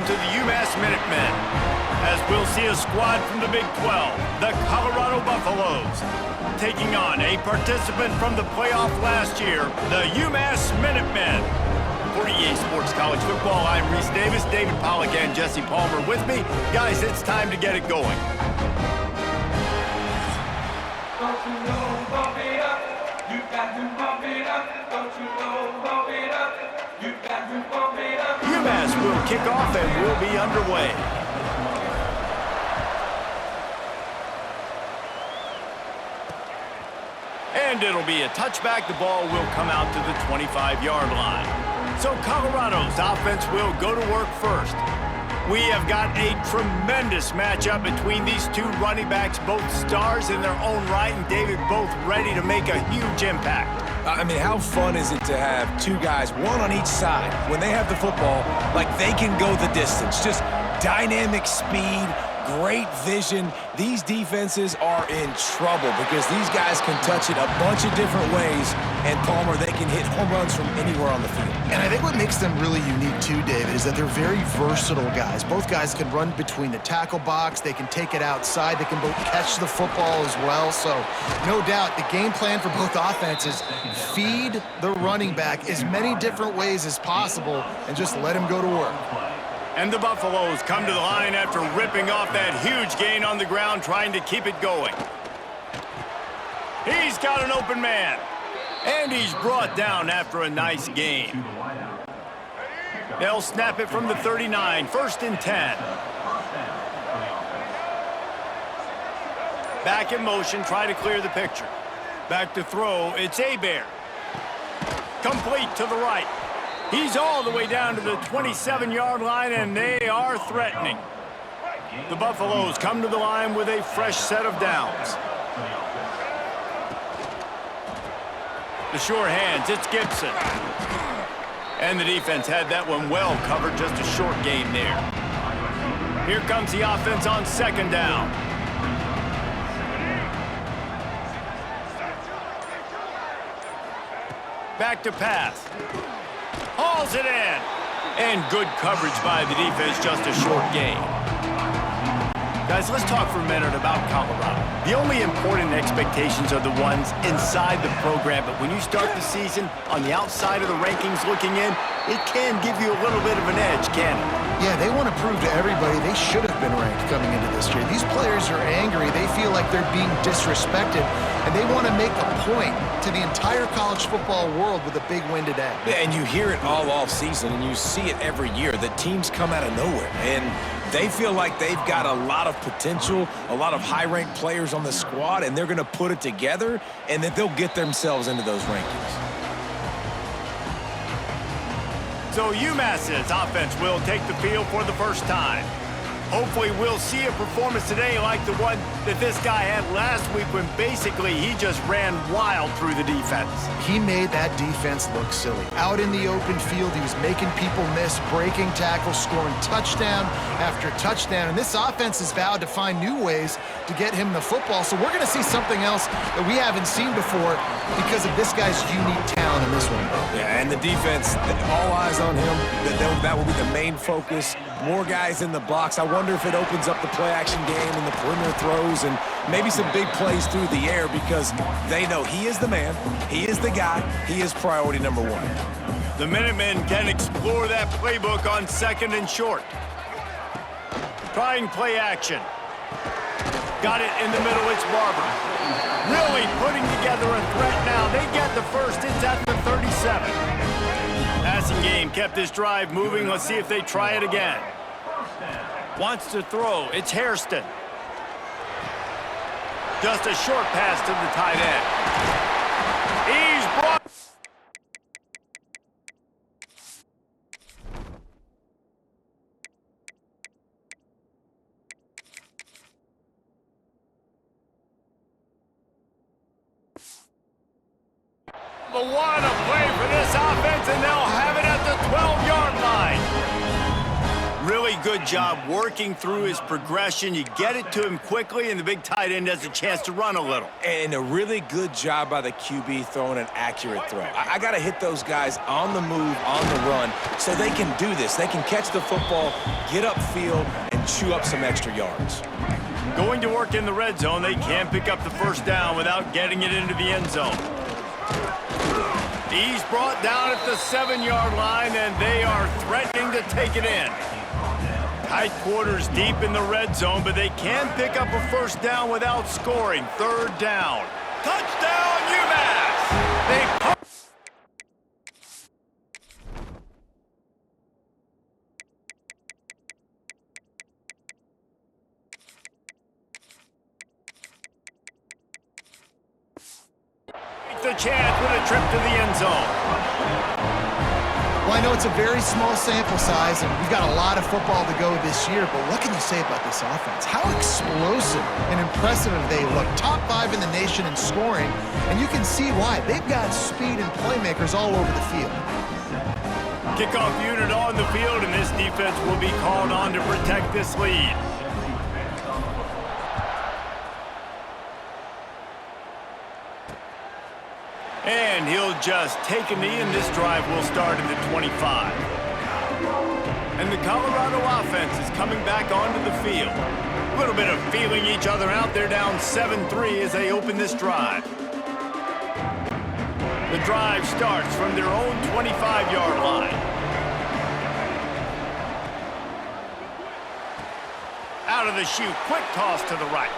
to the UMass Minutemen, as we'll see a squad from the Big 12, the Colorado Buffaloes, taking on a participant from the playoff last year, the UMass Minutemen. For EA Sports College Football, I'm Reese Davis, David Pollack, and Jesse Palmer with me. Guys, it's time to get it going. Don't you know, bump it up, you got to bump it up. Don't you know, bump it up, you got to bump it up. UMass will kick off and will be underway. And it'll be a touchback. The ball will come out to the 25-yard line. So Colorado's offense will go to work first. We have got a tremendous matchup between these two running backs, both stars in their own right, and David, both ready to make a huge impact. I mean, how fun is it to have two guys, one on each side, when they have the football, like they can go the distance. Just dynamic speed, great vision. These defenses are in trouble because these guys can touch it a bunch of different ways, and Palmer, they can hit home runs from anywhere on the field. And I think what makes them really unique too, David, is that they're very versatile guys. Both guys can run between the tackle box, they can take it outside, they can both catch the football as well. So no doubt the game plan for both offenses, feed the running back as many different ways as possible and just let him go to work. And the Buffaloes come to the line after ripping off that huge gain on the ground, trying to keep it going. He's got an open man. And he's brought down after a nice gain. They'll snap it from the 39, 1st and 10. Back in motion, try to clear the picture. Back to throw, it's Abear. Complete to the right. He's all the way down to the 27-yard line, and they are threatening. The Buffaloes come to the line with a fresh set of downs. The sure hands, it's Gibson. And the defense had that one well covered, just a short game there. Here comes the offense on 2nd down. Back to pass. Hauls it in. And good coverage by the defense, just a short gain. Guys, let's talk for a minute about Colorado. The only important expectations are the ones inside the program, but when you start the season on the outside of the rankings looking in, it can give you a little bit of an edge, can't it? Yeah, they want to prove to everybody they should have been ranked coming into this year. These players are angry. They feel like they're being disrespected, and they want to make a point to the entire college football world with a big win today. Yeah, and you hear it all off season, and you see it every year. The teams come out of nowhere, and they feel like they've got a lot of potential, a lot of high-ranked players on the squad, and they're going to put it together, and then they'll get themselves into those rankings. So UMass's offense will take the field for the first time. Hopefully we'll see a performance today like the one that this guy had last week when basically he just ran wild through the defense. He made that defense look silly. Out in the open field, he was making people miss, breaking tackles, scoring touchdown after touchdown. And this offense has vowed to find new ways to get him the football. So we're going to see something else that we haven't seen before because of this guy's unique talent in this one. Yeah, and the defense, all eyes on him. That will be the main focus. More guys in the box. I wonder if it opens up the play-action game and the perimeter throws and maybe some big plays through the air because they know he is the man, he is the guy, he is priority number one. The Minutemen can explore that playbook on 2nd and short. Trying play action. Got it in the middle, it's Barber. Really putting together a threat now. They get the first, it's at the 37. Passing game kept this drive moving. Let's see if they try it again. Wants to throw. It's Hairston. Just a short pass to the tight end. He's brought. But what a play for this offense, and they'll have it at the 12-yard line. Really really good job working through his progression. You get it to him quickly, and the big tight end has a chance to run a little. And a really good job by the QB throwing an accurate throw. I got to hit those guys on the move, on the run, so they can do this. They can catch the football, get upfield, and chew up some extra yards. Going to work in the red zone, they can pick up the first down without getting it into the end zone. He's brought down at the 7-yard line, and they are threatening to take it in. Tight quarters deep in the red zone, but they can pick up a first down without scoring. Third down. Touchdown, UMass! They the chance with a trip to the end zone. Well, I know it's a very small sample size, and we've got a lot of football to go this year, but what can you say about this offense? How explosive and impressive they look. Top 5 in the nation in scoring, and you can see why. They've got speed and playmakers all over the field. Kickoff unit on the field, and this defense will be called on to protect this lead. And he'll just take a knee, and this drive will start at the 25. And the Colorado offense is coming back onto the field. A little bit of feeling each other out. They're down 7-3 as they open this drive. The drive starts from their own 25-yard line. Out of the chute, quick toss to the right.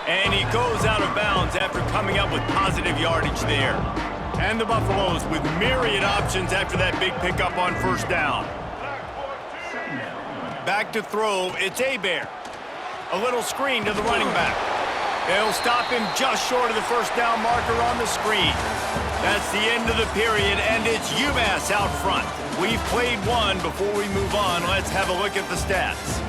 And he goes out of bounds after coming up with positive yardage there. And the Buffaloes with myriad options after that big pickup on first down. Back to throw, it's Hebert. A little screen to the running back. They'll stop him just short of the first down marker on the screen. That's the end of the period, and it's UMass out front. We've played one. Before we move on, let's have a look at the stats.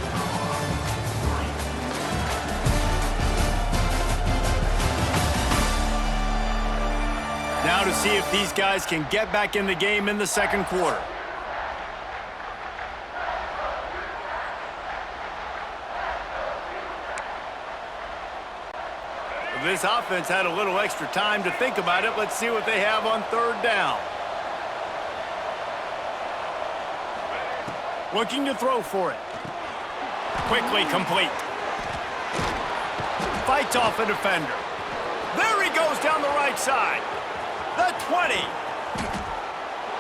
Now to see if these guys can get back in the game in the second quarter. This offense had a little extra time to think about it. Let's see what they have on third down. Looking to throw for it. Quickly complete. Fights off a defender. There he goes down the right side. The 20.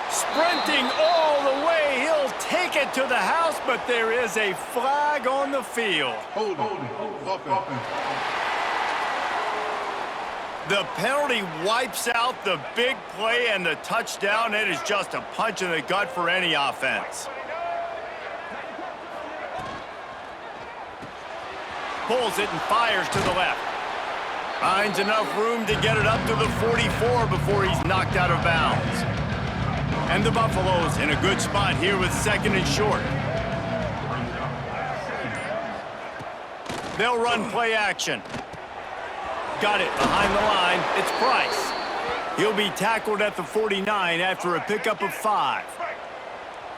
Sprinting all the way. He'll take it to the house, but there is a flag on the field. Hold it. The penalty wipes out the big play and the touchdown. It is just a punch in the gut for any offense. Pulls it and fires to the left. Finds enough room to get it up to the 44 before he's knocked out of bounds. And the Buffaloes in a good spot here with second and short. They'll run play action. Got it behind the line. It's Price. He'll be tackled at the 49 after a pickup of 5.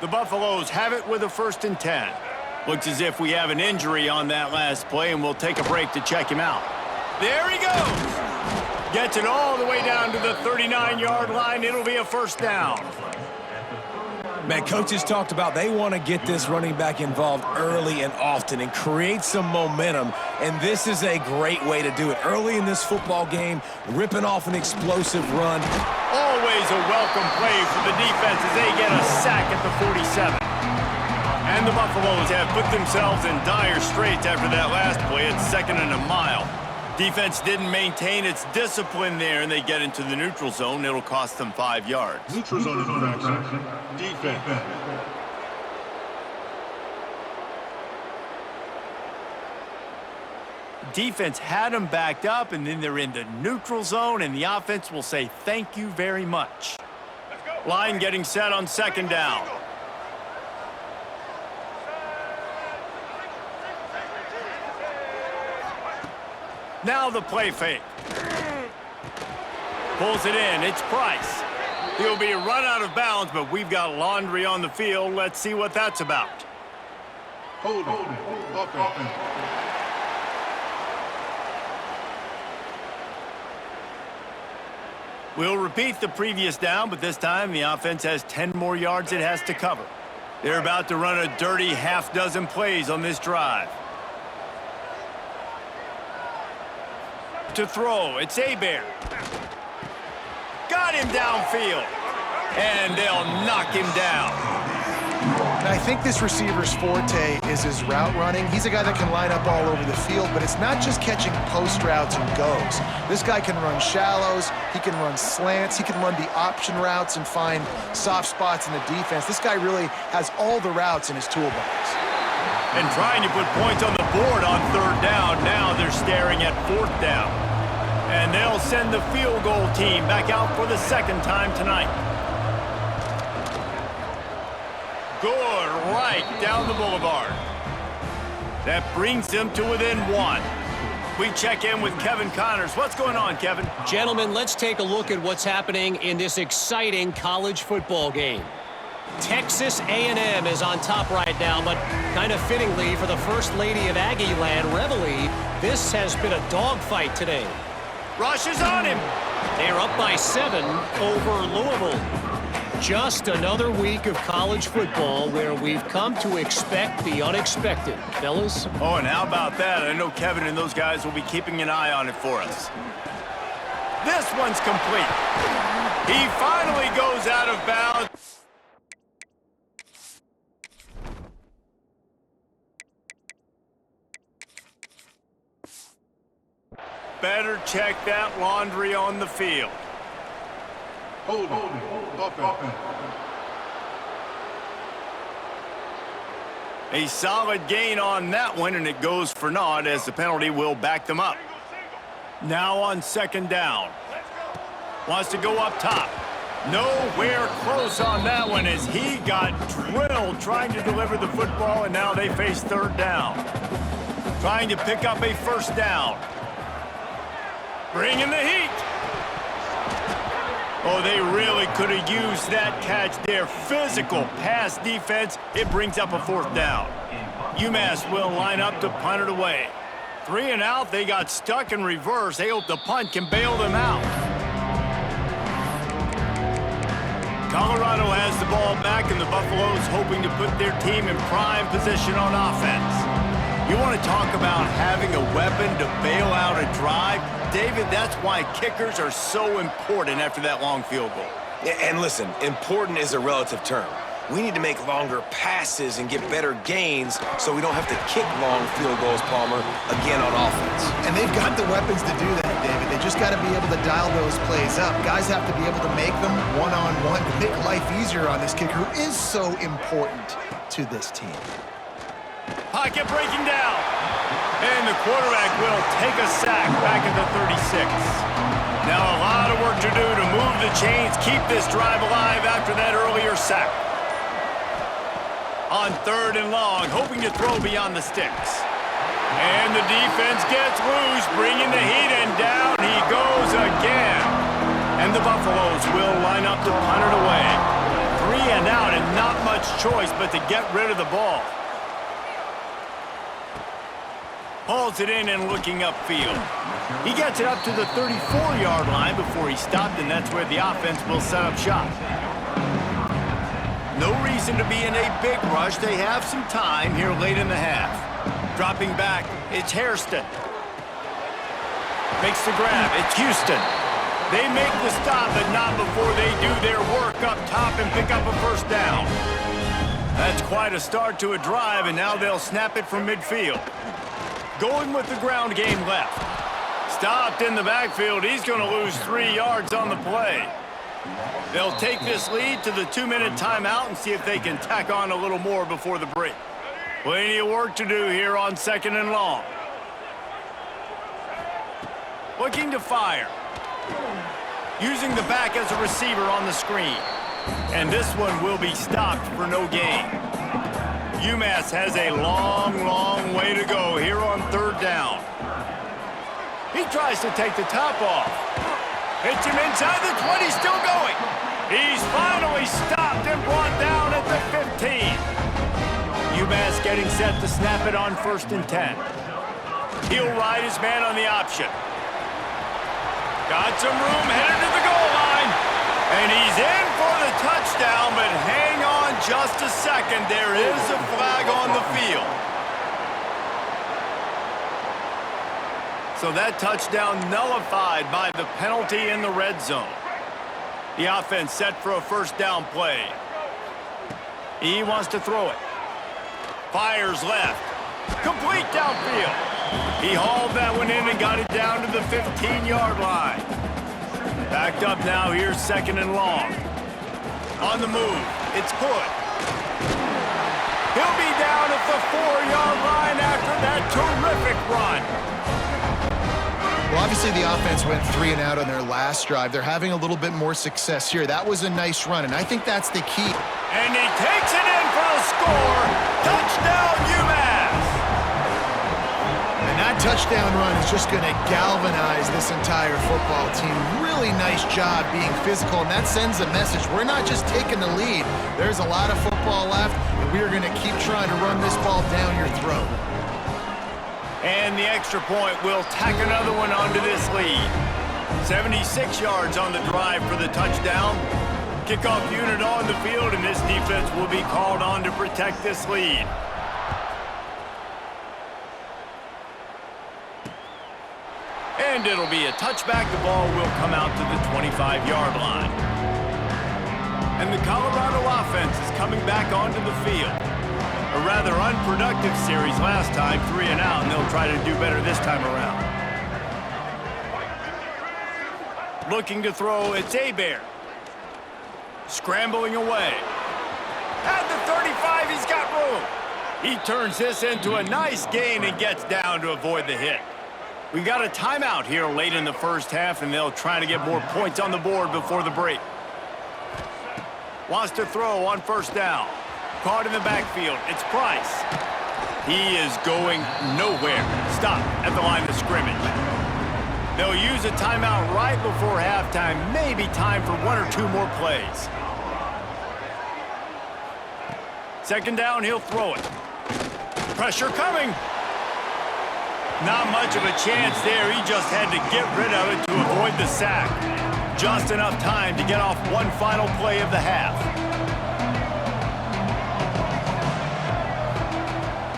The Buffaloes have it with a 1st and 10. Looks as if we have an injury on that last play, and we'll take a break to check him out. There he goes. Gets it all the way down to the 39-yard line. It'll be a first down. Man, coaches talked about they want to get this running back involved early and often and create some momentum, and this is a great way to do it. Early in this football game, ripping off an explosive run. Always a welcome play for the defense as they get a sack at the 47. And the Buffaloes have put themselves in dire straits after that last play. It's 2nd and a mile. Defense didn't maintain its discipline there, and they get into the neutral zone. It'll cost them 5 yards. Neutral zone infraction. Defense. Defense had them backed up, and then they're in the neutral zone, and the offense will say thank you very much. Line getting set on 2nd down. Now the play fake. Pulls it in. It's Price. He'll be run out of bounds, but we've got laundry on the field. Let's see what that's about. Holding. Offense. We'll repeat the previous down, but this time the offense has 10 more yards it has to cover. They're about to run a dirty half-dozen plays on this drive. To throw, it's Hebert. Got him downfield. And they'll knock him down. And I think this receiver's forte is his route running. He's a guy that can line up all over the field, but it's not just catching post routes and goes. This guy can run shallows, he can run slants, he can run the option routes and find soft spots in the defense. This guy really has all the routes in his toolbox. And trying to put points on the board on third down. Now they're staring at fourth down. And they'll send the field goal team back out for the second time tonight. Good, right down the boulevard. That brings them to within one. We check in with Kevin Connors. What's going on, Kevin? Gentlemen, let's take a look at what's happening in this exciting college football game. Texas A&M is on top right now, but kind of fittingly for the First Lady of Aggie Land, Reveille, this has been a dogfight today. Rush is on him. They're up by 7 over Louisville. Just another week of college football where we've come to expect the unexpected, fellas. Oh, and how about that? I know Kevin and those guys will be keeping an eye on it for us. This one's complete. He finally goes out of bounds. Better check that laundry on the field. Holding. Offense. A solid gain on that one, and it goes for naught as the penalty will back them up. Now on second down. Wants to go up top. Nowhere close on that one as he got drilled trying to deliver the football, and now they face third down. Trying to pick up a first down. Bringing the heat. Oh, they really could have used that catch there. Physical pass defense. It brings up a fourth down. UMass will line up to punt it away. 3 and out. They got stuck in reverse. They hope the punt can bail them out. Colorado has the ball back, and the Buffaloes hoping to put their team in prime position on offense. You want to talk about having a weapon to bail out a drive? David, that's why kickers are so important after that long field goal. And listen, important is a relative term. We need to make longer passes and get better gains so we don't have to kick long field goals, Palmer, again on offense. And they've got the weapons to do that, David. They just got to be able to dial those plays up. Guys have to be able to make them one-on-one to make life easier on this kicker who is so important to this team. Pocket breaking down. And the quarterback will take a sack back at the 36. Now a lot of work to do to move the chains, keep this drive alive after that earlier sack. On third and long, hoping to throw beyond the sticks. And the defense gets loose, bringing the heat, and down he goes again. And the Buffaloes will line up to punt it away. 3 and out, and not much choice but to get rid of the ball. Hauls it in and looking upfield. He gets it up to the 34-yard line before he stopped, and that's where the offense will set up shop. No reason to be in a big rush. They have some time here late in the half. Dropping back, it's Hairston. Makes the grab, it's Houston. They make the stop, but not before they do their work up top and pick up a first down. That's quite a start to a drive, and now they'll snap it from midfield. Going with the ground game left. Stopped in the backfield. He's going to lose 3 yards on the play. They'll take this lead to the 2-minute timeout and see if they can tack on a little more before the break. Plenty of work to do here on second and long. Looking to fire. Using the back as a receiver on the screen. And this one will be stopped for no gain. UMass has a long, long way to go here on third down. He tries to take the top off. Hits him inside the 20, still going. He's finally stopped and brought down at the 15. UMass getting set to snap it on 1st and 10. He'll ride his man on the option. Got some room, headed to the goal line. And he's in for the touchdown, but hang on just a second. There is a flag on the field. So that touchdown nullified by the penalty in the red zone. The offense set for a 1st down play. He wants to throw it. Fires left. Complete downfield. He hauled that one in and got it down to the 15-yard line. Backed up now, here's 2nd and long. On the move, it's Hood. He'll be down at the 4-yard line after that terrific run. Well, obviously the offense went 3 and out on their last drive. They're having a little bit more success here. That was a nice run, and I think that's the key. And he takes it in for the score. Touchdown, UMass! And that touchdown run is just going to galvanize this entire football team. Really nice job being physical, and that sends a message. We're not just taking the lead. There's a lot of football left, and we are going to keep trying to run this ball down your throat. And the extra point will tack another one onto this lead. 76 yards on the drive for the touchdown. Kickoff unit on the field, and this defense will be called on to protect this lead. And it'll be a touchback. The ball will come out to the 25-yard line. And the Colorado offense is coming back onto the field. A rather unproductive series last time, 3 and out, and they'll try to do better this time around. Looking to throw, it's Hebert. Scrambling away. At the 35, he's got room. He turns this into a nice gain and gets down to avoid the hit. We got a timeout here late in the 1st half, and they'll try to get more points on the board before the break. Wants to throw on 1st down. Caught in the backfield, it's Price. He is going nowhere. Stop at the line of scrimmage. They'll use a timeout right before halftime. Maybe time for 1 or 2 more plays. 2nd down, he'll throw it. Pressure coming. Not much of a chance there. He just had to get rid of it to avoid the sack. Just enough time to get off one final play of the half.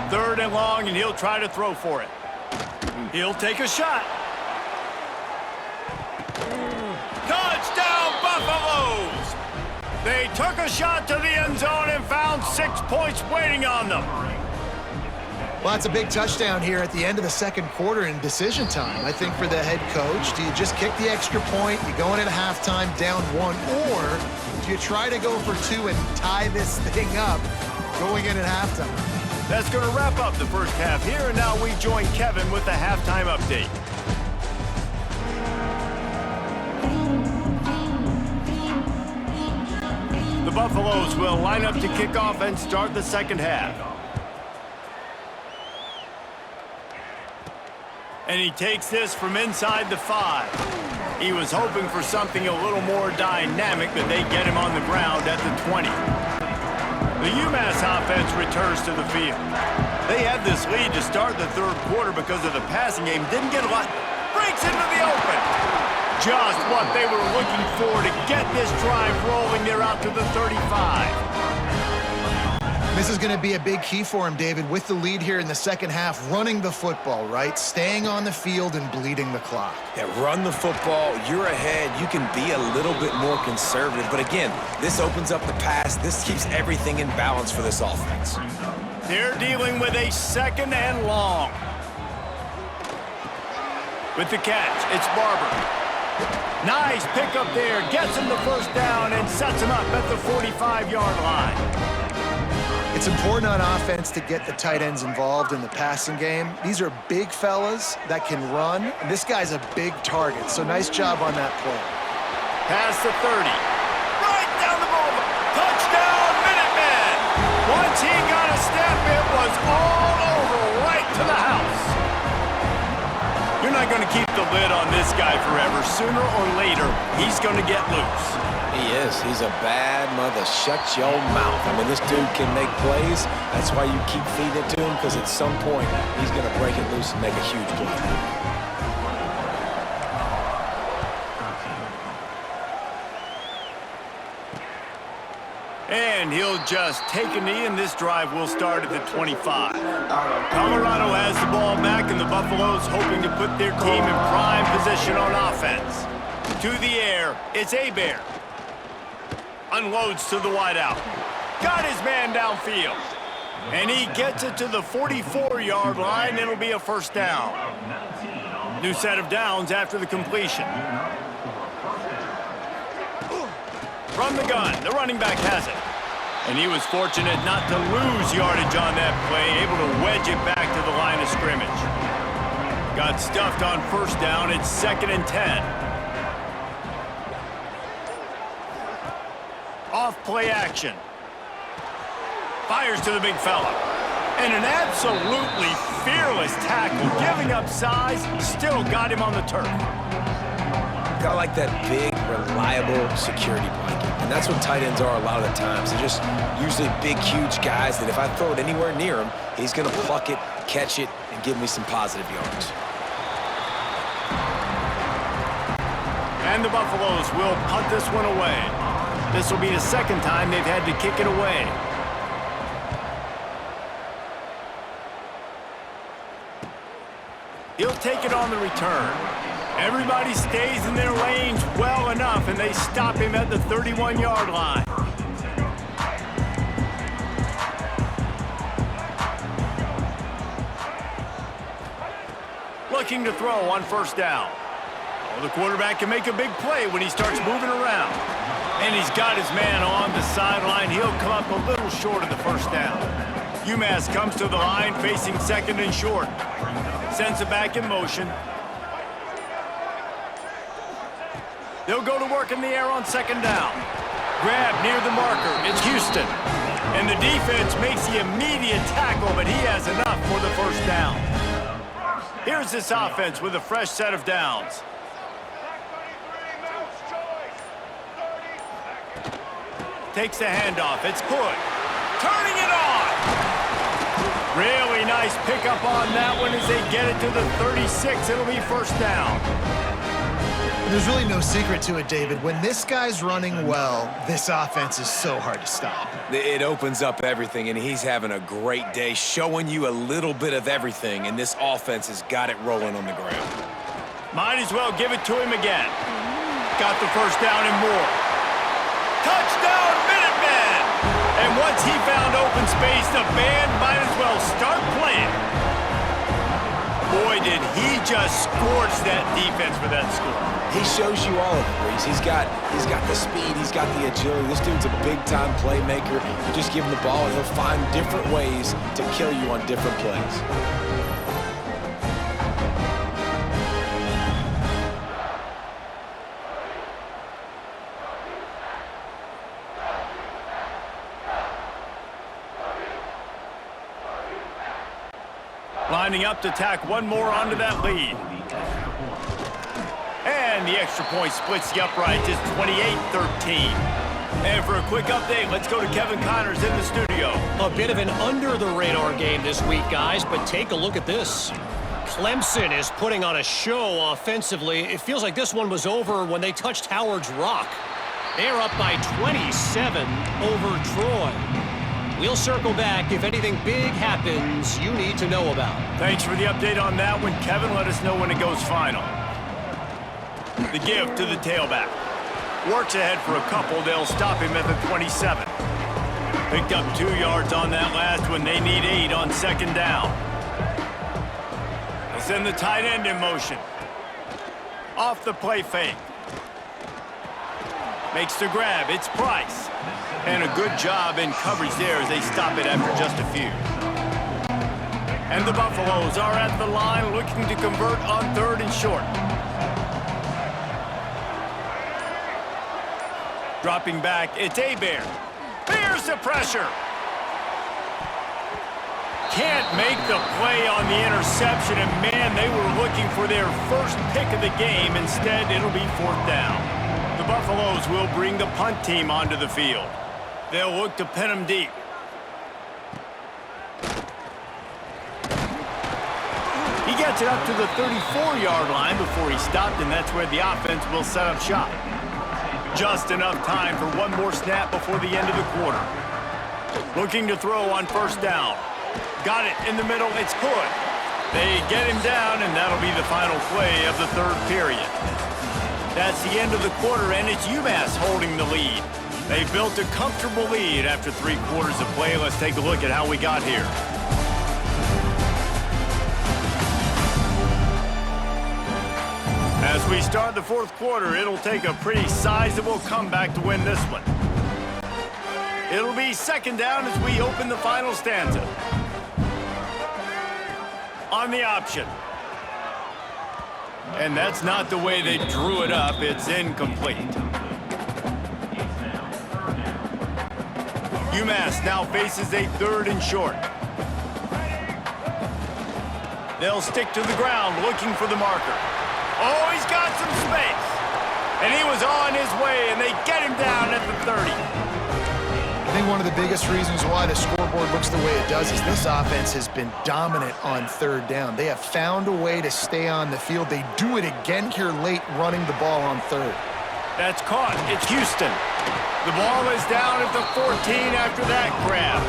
3rd and long, and he'll try to throw for it. He'll take a shot. Touchdown, Buffaloes! They took a shot to the end zone and found 6 points waiting on them. Well, it's a big touchdown here at the end of the 2nd quarter in decision time. I think for the head coach, do you just kick the extra point, you go in at halftime down 1, or do you try to go for 2 and tie this thing up going in at halftime? That's going to wrap up the 1st half here, and now we join Kevin with the halftime update. The Buffaloes will line up to kick off and start the 2nd half. And he takes this from inside the 5. He was hoping for something a little more dynamic, but they get him on the ground at the 20. The UMass offense returns to the field. They had this lead to start the 3rd quarter because of the passing game. Didn't get a lot. Breaks into the open. Just what they were looking for to get this drive rolling. They're out to the 35. This is going to be a big key for him, David, with the lead here in the 2nd half, running the football, right? Staying on the field and bleeding the clock. Yeah, run the football. You're ahead. You can be a little bit more conservative. But again, this opens up the pass. This keeps everything in balance for this offense. They're dealing with a 2nd and long. With the catch, it's Barber. Nice pickup there. Gets him the 1st down and sets him up at the 45-yard line. It's important on offense to get the tight ends involved in the passing game. These are big fellas that can run. And this guy's a big target, so nice job on that play. Past the 30. Right down the ball. Touchdown, Minutemen! Once he got a step, it was all over right to the house. You're not going to keep the lid on this guy forever. Sooner or later, he's going to get loose. He is. He's a bad mother. Shut your mouth. I mean, this dude can make plays. That's why you keep feeding it to him, because at some point, he's going to break it loose and make a huge play. And he'll just take a knee, and this drive will start at the 25. Colorado has the ball back, and the Buffaloes hoping to put their team in prime position on offense. To the air, it's Hebert. Unloads to the wideout. Got his man downfield. And he gets it to the 44-yard line. It'll be a first down. New set of downs after the completion. From the gun, the running back has it. And he was fortunate not to lose yardage on that play, able to wedge it back to the line of scrimmage. Got stuffed on first down. It's 2nd and 10. Off play action. Fires to the big fella. And an absolutely fearless tackle, giving up size, still got him on the turf. Kind of like that big, reliable security blanket. And that's what tight ends are a lot of the times. They're just usually big, huge guys that if I throw it anywhere near him, he's going to pluck it, catch it, and give me some positive yards. And the Buffaloes will punt this one away. This will be the second time they've had to kick it away. He'll take it on the return. Everybody stays in their lanes well enough, and they stop him at the 31-yard line. Looking to throw on first down. Oh, the quarterback can make a big play when he starts moving around. And he's got his man on the sideline. He'll come up a little short of the first down. UMass comes to the line facing 2nd and short. Sends it back in motion. They'll go to work in the air on 2nd down. Grab near the marker. It's Houston. And the defense makes the immediate tackle, but he has enough for the first down. Here's this offense with a fresh set of downs. Takes the handoff. It's Hood. Turning it on. Really nice pickup on that one as they get it to the 36. It'll be first down. There's really no secret to it, David. When this guy's running well, this offense is so hard to stop. It opens up everything, and he's having a great day, showing you a little bit of everything, and this offense has got it rolling on the ground. Might as well give it to him again. Got the first down and more. Touchdown, Minutemen! And once he found open space, the band might as well start playing. Boy, did he just scorch that defense for that score. He shows you all of it, Reese. He's got the speed, he's got the agility. This dude's a big-time playmaker. You just give him the ball, and he'll find different ways to kill you on different plays. Lining up to tack one more onto that lead. And the extra point splits the uprights. It's 28-13. And for a quick update, let's go to Kevin Connors in the studio. A bit of an under-the-radar game this week, guys, but take a look at this. Clemson is putting on a show offensively. It feels like this one was over when they touched Howard's Rock. They're up by 27 over Troy. We'll circle back if anything big happens you need to know about. Thanks for the update on that one, Kevin. Let us know when it goes final. The give to the tailback. Works ahead for a couple. They'll stop him at the 27. Picked up 2 yards on that last one. They need 8 on 2nd down. They send the tight end in motion. Off the play fake. Makes the grab. It's Price. And a good job in coverage there as they stop it after just a few. And the Buffaloes are at the line looking to convert on 3rd and short. Dropping back, it's Hebert. Bears the pressure. Can't make the play on the interception, and man, they were looking for their first pick of the game. Instead, it'll be 4th down. The Buffaloes will bring the punt team onto the field. They'll look to pin them deep. He gets it up to the 34-yard line before he stopped, and that's where the offense will set up shop. Just enough time for one more snap before the end of the quarter. Looking to throw on first down. Got it in the middle. It's good. They get him down, and that'll be the final play of the third period. That's the end of the quarter, and it's UMass holding the lead. They've built a comfortable lead after 3 quarters of play. Let's take a look at how we got here. As we start the fourth quarter, it'll take a pretty sizable comeback to win this one. It'll be second down as we open the final stanza. On the option. And that's not the way they drew it up. It's incomplete. UMass now faces a 3rd and short. They'll stick to the ground looking for the marker. Oh, he's got some space. And he was on his way, and they get him down at the 30. I think one of the biggest reasons why the scoreboard looks the way it does is this offense has been dominant on 3rd down. They have found a way to stay on the field. They do it again here late, running the ball on 3rd. That's caught. It's Houston. The ball is down at the 14 after that grab.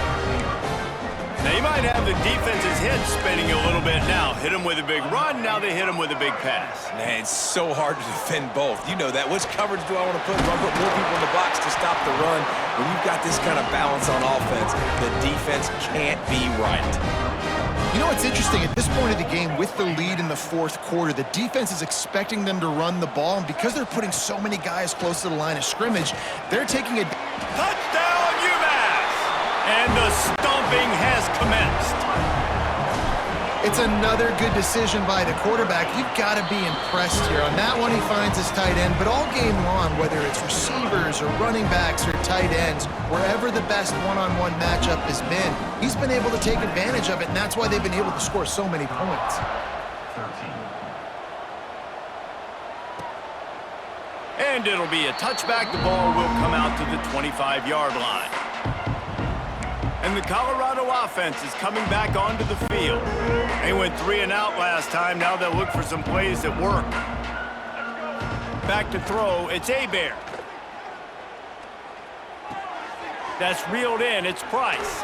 They might have the defense's head spinning a little bit now. Hit him with a big run, now they hit him with a big pass. Man, it's so hard to defend both. You know that. Which coverage do I want to put? Do I put more people in the box to stop the run? When you've got this kind of balance on offense, the defense can't be right. You know what's interesting? At this point of the game, with the lead in the fourth quarter, the defense is expecting them to run the ball, and because they're putting so many guys close to the line of scrimmage, they're taking a touchdown, UMass! And the stomping has commenced. It's another good decision by the quarterback. You've got to be impressed here. On that one, he finds his tight end, but all game long, whether it's receivers or running backs or tight ends, wherever the best one-on-one matchup has been, he's been able to take advantage of it, and that's why they've been able to score so many points. And it'll be a touchback. The ball will come out to the 25-yard line. And the Colorado offense is coming back onto the field. They went 3 and out last time. Now they'll look for some plays that work. Back to throw. It's Hebert. That's reeled in. It's Price.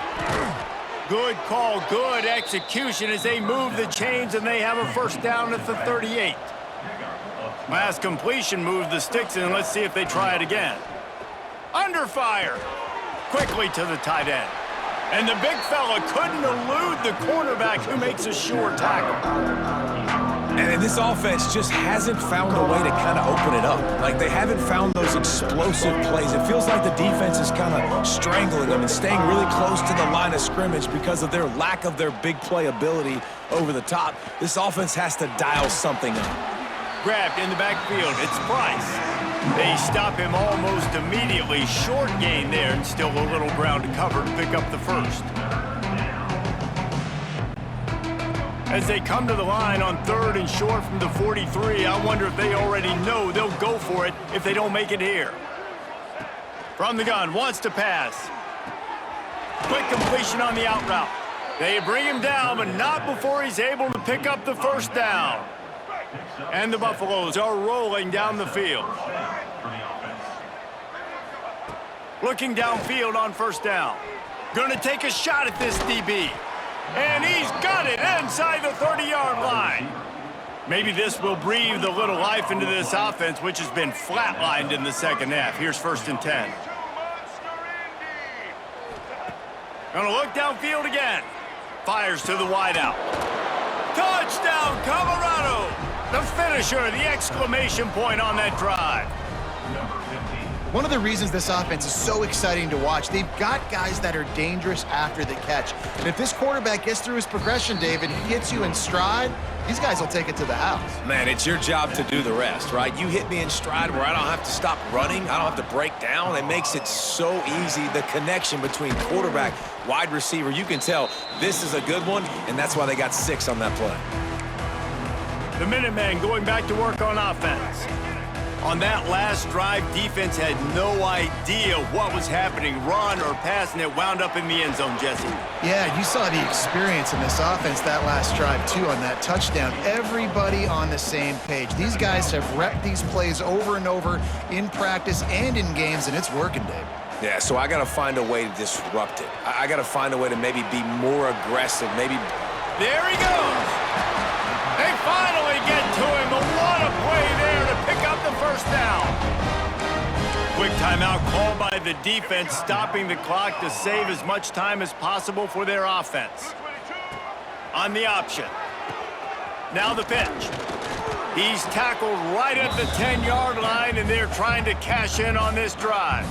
Good call. Good execution as they move the chains, and they have a first down at the 38. Last completion moved the sticks in. Let's see if they try it again. Under fire. Quickly to the tight end. And the big fella couldn't elude the cornerback who makes a sure tackle. And this offense just hasn't found a way to kind of open it up. Like, they haven't found those explosive plays. It feels like the defense is kind of strangling them and staying really close to the line of scrimmage because of their lack of their big play ability over the top. This offense has to dial something up. Grabbed in the backfield. It's Price. They stop him almost immediately. Short gain there, and still a little ground to cover to pick up the first. As they come to the line on 3rd and short from the 43, I wonder if they already know they'll go for it if they don't make it here. From the gun, wants to pass. Quick completion on the out route. They bring him down, but not before he's able to pick up the first down. And the Buffaloes are rolling down the field. Looking downfield on first down. Gonna take a shot at this DB. And he's got it inside the 30-yard line. Maybe this will breathe a little life into this offense, which has been flatlined in the second half. Here's 1st and 10. Gonna look downfield again. Fires to the wideout. Touchdown, Colorado! The finisher, the exclamation point on that drive. One of the reasons this offense is so exciting to watch, they've got guys that are dangerous after the catch. And if this quarterback gets through his progression, David, he hits you in stride, these guys will take it to the house. Man, it's your job to do the rest, right? You hit me in stride where I don't have to stop running. I don't have to break down. It makes it so easy. The connection between quarterback, wide receiver, you can tell this is a good one, and that's why they got 6 on that play. The Minutemen going back to work on offense. On that last drive, defense had no idea what was happening. Run or pass, and it wound up in the end zone, Jesse. Yeah, you saw the experience in this offense that last drive, too, on that touchdown. Everybody on the same page. These guys have repped these plays over and over in practice and in games, and it's working, Dave. Yeah, so I got to find a way to disrupt it. I got to find a way to maybe be more aggressive, maybe. There he goes. They finally get to him, but what a play there to pick up the first down. Quick timeout called by the defense, stopping the clock to save as much time as possible for their offense. On the option. Now the pitch. He's tackled right at the 10-yard line, and they're trying to cash in on this drive.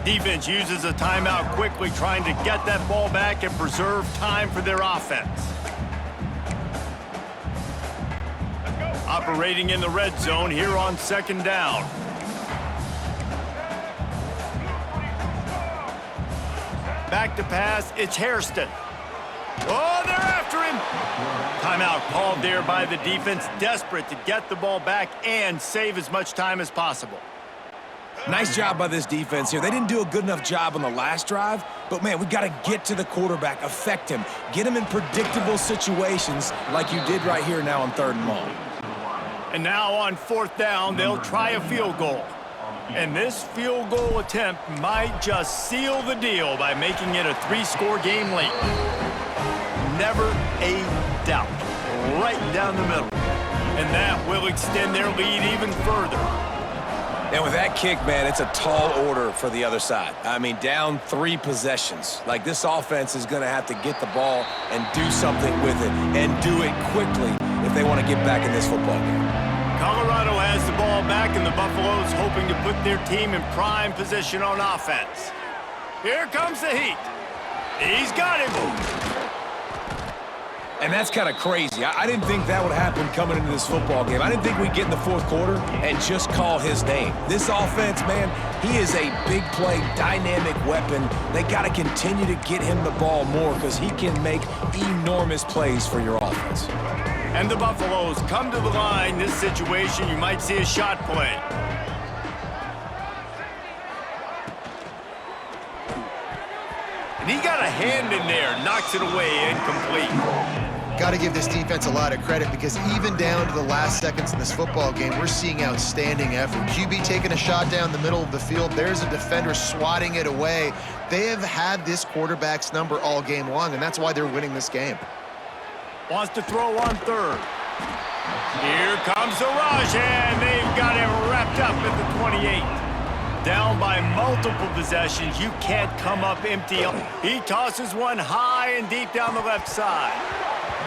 Defense uses a timeout quickly, trying to get that ball back and preserve time for their offense. Operating in the red zone here on second down. Back to pass, it's Hairston. Oh, they're after him. Timeout called there by the defense, desperate to get the ball back and save as much time as possible. Nice job by this defense here. They didn't do a good enough job on the last drive, but, man, we got to get to the quarterback, affect him, get him in predictable situations like you did right here now on 3rd and long. And now on 4th down, they'll try a field goal. And this field goal attempt might just seal the deal by making it a 3-score game late. Never a doubt. Right down the middle. And that will extend their lead even further. And with that kick, man, it's a tall order for the other side. I mean, down 3 possessions. Like, this offense is going to have to get the ball and do something with it, and do it quickly if they want to get back in this football game. Colorado has the ball back, and the Buffaloes hoping to put their team in prime position on offense. Here comes the heat. He's got him. And that's kind of crazy. I didn't think that would happen coming into this football game. I didn't think we'd get in the 4th quarter and just call his name. This offense, man, he is a big play, dynamic weapon. They got to continue to get him the ball more because he can make enormous plays for your offense. And the Buffaloes come to the line. This situation, you might see a shot play. And he got a hand in there, knocks it away, incomplete. Got to give this defense a lot of credit because even down to the last seconds in this football game, we're seeing outstanding effort. QB taking a shot down the middle of the field. There's a defender swatting it away. They have had this quarterback's number all game long, and that's why they're winning this game. Wants to throw on 3rd. Here comes the rush, and they've got him wrapped up at the 28. Down by multiple possessions, you can't come up empty. He tosses one high and deep down the left side.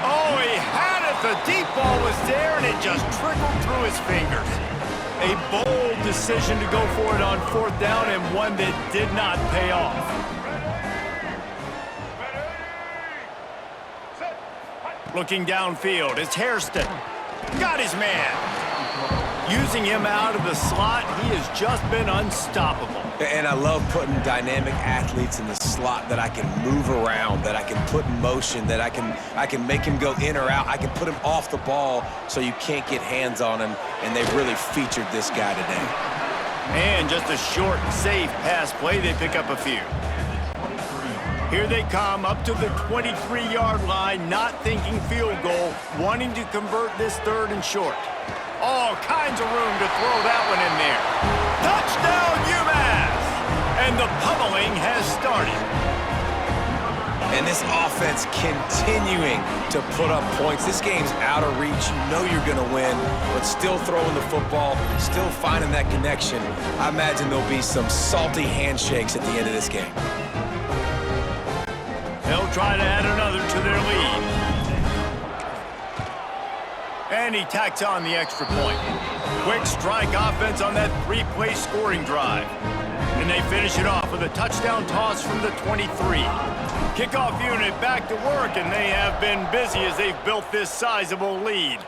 Oh, he had it. The deep ball was there, and it just trickled through his fingers. A bold decision to go for it on 4th down, and one that did not pay off. Looking downfield, it's Hairston. Got his man. Using him out of the slot, he has just been unstoppable. And I love putting dynamic athletes in the slot that I can move around, that I can put in motion, that I can make him go in or out. I can put him off the ball so you can't get hands on him, and they've really featured this guy today. And just a short, safe pass play, they pick up a few. Here they come up to the 23-yard line, not thinking field goal, wanting to convert this 3rd and short. All kinds of room to throw that one in there. Touchdown, UMass! And the pummeling has started. And this offense continuing to put up points. This game's out of reach. You know you're going to win, but still throwing the football, still finding that connection. I imagine there'll be some salty handshakes at the end of this game. They'll try to add another to their lead. And he tacks on the extra point. Quick strike offense on that 3-play scoring drive. And they finish it off with a touchdown toss from the 23. Kickoff unit back to work, and they have been busy as they've built this sizable lead.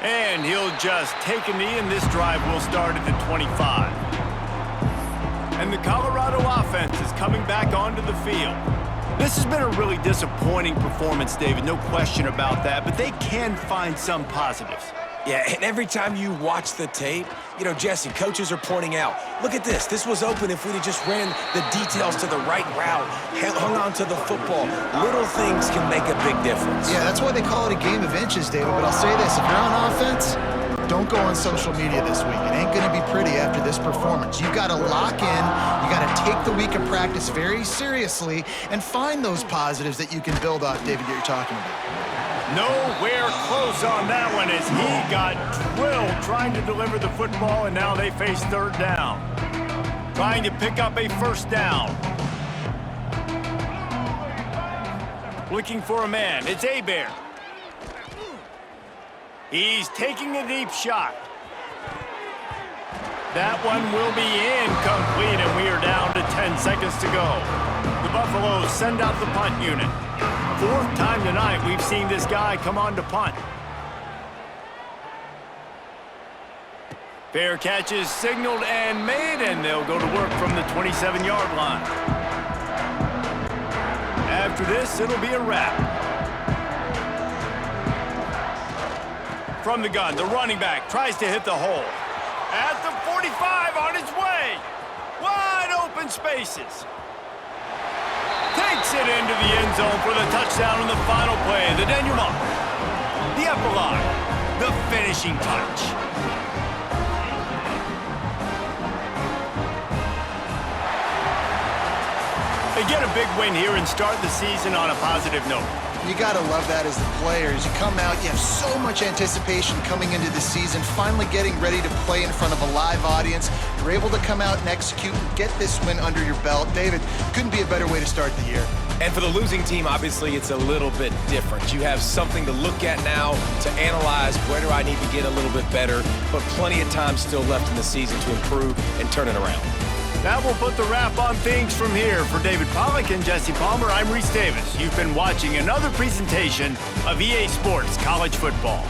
And he'll just take a knee, and this drive will start at the 25. And the Colorado offense is coming back onto the field. This has been a really disappointing performance, David, no question about that, but they can find some positives. Yeah, and every time you watch the tape, you know, Jesse, coaches are pointing out, look at this. This was open if we'd have just ran the details to the right route, hung on to the football. Little things can make a big difference. Yeah, that's why they call it a game of inches, David. But I'll say this, if you're on offense, don't go on social media this week. It ain't going to be pretty after this performance. You've got to lock in. You got to take the week of practice very seriously and find those positives that you can build off, David, that you're talking about. Nowhere close on that one as he got drilled trying to deliver the football, and now they face third down. Trying to pick up a first down. Looking for a man. It's Hebert. He's taking a deep shot. That one will be incomplete, and we are down to 10 seconds to go. The Buffaloes send out the punt unit. Fourth time tonight we've seen this guy come on to punt. Fair catch is signaled and made, and they'll go to work from the 27-yard line. After this, it'll be a wrap. From the gun, the running back tries to hit the hole. At the 45, on his way. Wide open spaces. Takes it into the end zone for the touchdown in the final play. The denouement. The epilogue. The finishing touch. They get a big win here and start the season on a positive note. You got to love that as the players. You come out, you have so much anticipation coming into the season, finally getting ready to play in front of a live audience. You're able to come out and execute and get this win under your belt. David, couldn't be a better way to start the year. And for the losing team, obviously, it's a little bit different. You have something to look at now to analyze where do I need to get a little bit better, but plenty of time still left in the season to improve and turn it around. That will put the wrap on things from here. For David Pollack and Jesse Palmer, I'm Reese Davis. You've been watching another presentation of EA Sports College Football.